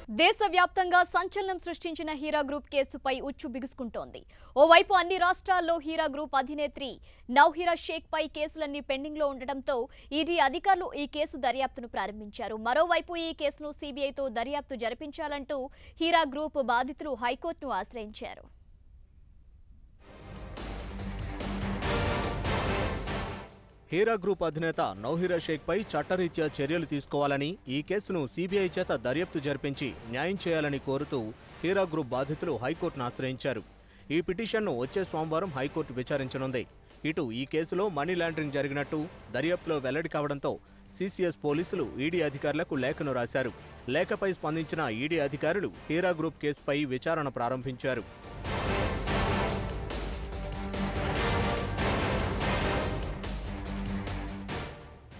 దేశవ్యాప్తంగా సంచలనం సృష్టించిన హీరా గ్రూప్ కేసుపై ఉచ్చు బిగుసుకుంటోంది. ఓవైపు అన్ని రాష్ట్రాల్లో హీరా గ్రూప్ అధినేత్రి నౌహీరా షేక్ పై కేసులన్నీ పెండింగ్ లో ఉండడంతో ఈడీ అధికారులు ఈ కేసు దర్యాప్తును ప్రారంభించారు. మరోవైపు ఈ కేసును సీబీఐతో దర్యాప్తు జరిపించాలంటూ హీరా గ్రూప్ బాధితులు హైకోర్టును ఆశ్రయించారు. హీరా గ్రూప్ అధినేత నౌహీరా షేక్ పై చట్టరీత్యా చర్యలు తీసుకోవాలని, ఈ కేసును సీబీఐ చేత దర్యాప్తు జరిపించి న్యాయం చేయాలని కోరుతూ హీరా గ్రూప్ బాధితులు హైకోర్టును ఆశ్రయించారు. ఈ పిటిషన్ను వచ్చే సోమవారం హైకోర్టు విచారించనుంది. ఇటు ఈ కేసులో మనీ లాండరింగ్ జరిగినట్టు దర్యాప్తులో వెల్లడి కావడంతో సీసీఎస్ పోలీసులు ఈడీ అధికారులకు లేఖను రాశారు. లేఖపై స్పందించిన ఈడీ అధికారులు హీరా గ్రూప్ కేసుపై విచారణ ప్రారంభించారు.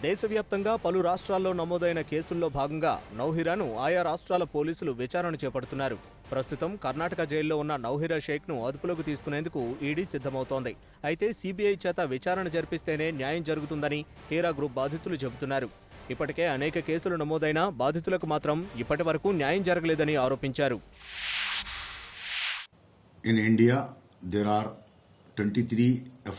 దేశవ్యాప్తంగా పలు రాష్ట్రాల్లో నమోదైన కేసుల్లో భాగంగా నౌహీరాను ఆయా రాష్ట్రాల పోలీసులు విచారణ చేపడుతున్నారు. ప్రస్తుతం కర్ణాటక జైల్లో ఉన్న నౌహీరా షేక్ను అదుపులోకి తీసుకునేందుకు ఈడీ సిద్ధమవుతోంది. అయితే సీబీఐ చేత విచారణ జరిపిస్తేనే న్యాయం జరుగుతుందని హీరా గ్రూప్ బాధితులు చెబుతున్నారు. ఇప్పటికే అనేక కేసులు నమోదైనా బాధితులకు మాత్రం ఇప్పటి వరకు న్యాయం జరగలేదని ఆరోపించారు. In India, there are 23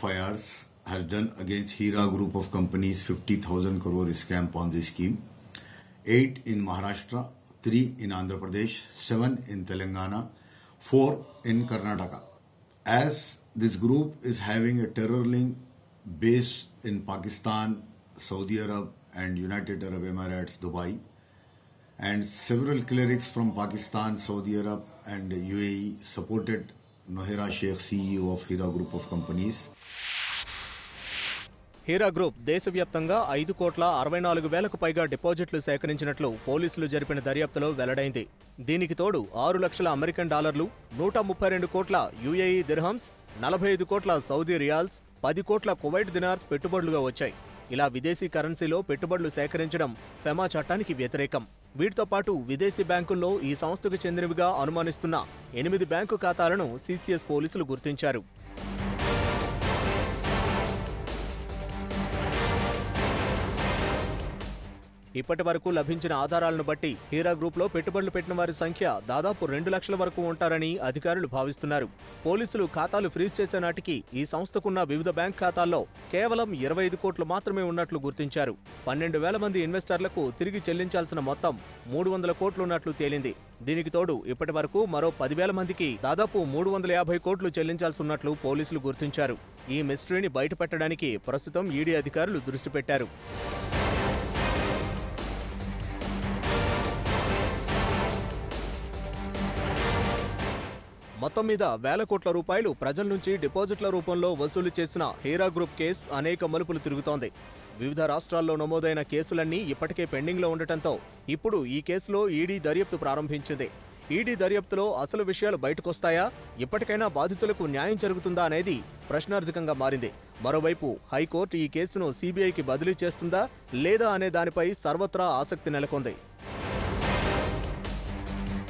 FIRs have done against Hira Group of companies 50,000 crore scam Ponzi scheme. 8 in Maharashtra, 3 in Andhra Pradesh, 7 in Telangana, 4 in Karnataka. As this group is having a terror link based in Pakistan, Saudi Arab and United Arab Emirates, Dubai, and several clerics from Pakistan, Saudi Arab and UAE supported Nauhira Sheikh, CEO of Hira Group of companies. Hira group దేశవ్యాప్తంగా 5,64,00,000కు పైగా డిపాజిట్లు సేకరించినట్లు పోలీసులు జరిపిన దర్యాప్తులో వెల్లడైంది. దీనికి తోడు 6 లక్షల అమెరికన్ డాలర్లు, 132 కోట్ల యుఏఈ దిర్హమ్స్, 45 కోట్ల సౌదీ రియాల్స్, 10 కోట్ల కువైట్ దినార్స్ పెట్టుబడులుగా వచ్చాయి. ఇలా విదేశీ కరెన్సీలో పెట్టుబడులు సేకరించడం ఫెమా చట్టానికి వ్యతిరేకం. వీటితో పాటు విదేశీ బ్యాంకుల్లో ఈ సంస్థకు చెందినవిగా అనుమానిస్తున్న 8 బ్యాంకు ఖాతాలను సీసీఎస్ పోలీసులు గుర్తించారు. ఇప్పటి వరకు లభించిన ఆధారాలను బట్టి హీరా గ్రూప్లో పెట్టుబడులు పెట్టిన వారి సంఖ్య దాదాపు 2 లక్షల వరకు ఉంటారని అధికారులు భావిస్తున్నారు. పోలీసులు ఖాతాలు ఫ్రీజ్ చేసే నాటికి ఈ సంస్థకున్న వివిధ బ్యాంక్ ఖాతాల్లో కేవలం 25 కోట్లు మాత్రమే ఉన్నట్లు గుర్తించారు. 12,000 మంది ఇన్వెస్టర్లకు తిరిగి చెల్లించాల్సిన మొత్తం 300 కోట్లు ఉన్నట్లు తేలింది. దీనికి తోడు ఇప్పటి వరకు మరో 10,000 మందికి దాదాపు 350 కోట్లు చెల్లించాల్సి ఉన్నట్లు పోలీసులు గుర్తించారు. ఈ మిస్టరీని బయటపెట్టడానికి ప్రస్తుతం ఈడీ అధికారులు దృష్టి పెట్టారు. మొత్తం మీద వేల కోట్ల రూపాయలు ప్రజల నుంచి డిపాజిట్ల రూపంలో వసూలు చేసిన హీరా గ్రూప్ కేసు అనేక మలుపులు తిరుగుతోంది. వివిధ రాష్ట్రాల్లో నమోదైన కేసులన్నీ ఇప్పటికే పెండింగ్లో ఉండటంతో ఇప్పుడు ఈ కేసులో ఈడీ దర్యాప్తు ప్రారంభించింది. ఈడీ దర్యాప్తులో అసలు విషయాలు బయటకొస్తాయా, ఇప్పటికైనా బాధితులకు న్యాయం జరుగుతుందా అనేది ప్రశ్నార్థకంగా మారింది. మరోవైపు హైకోర్టు ఈ కేసును సీబీఐకి బదిలీ చేస్తుందా లేదా అనే దానిపై సర్వత్రా ఆసక్తి నెలకొంది.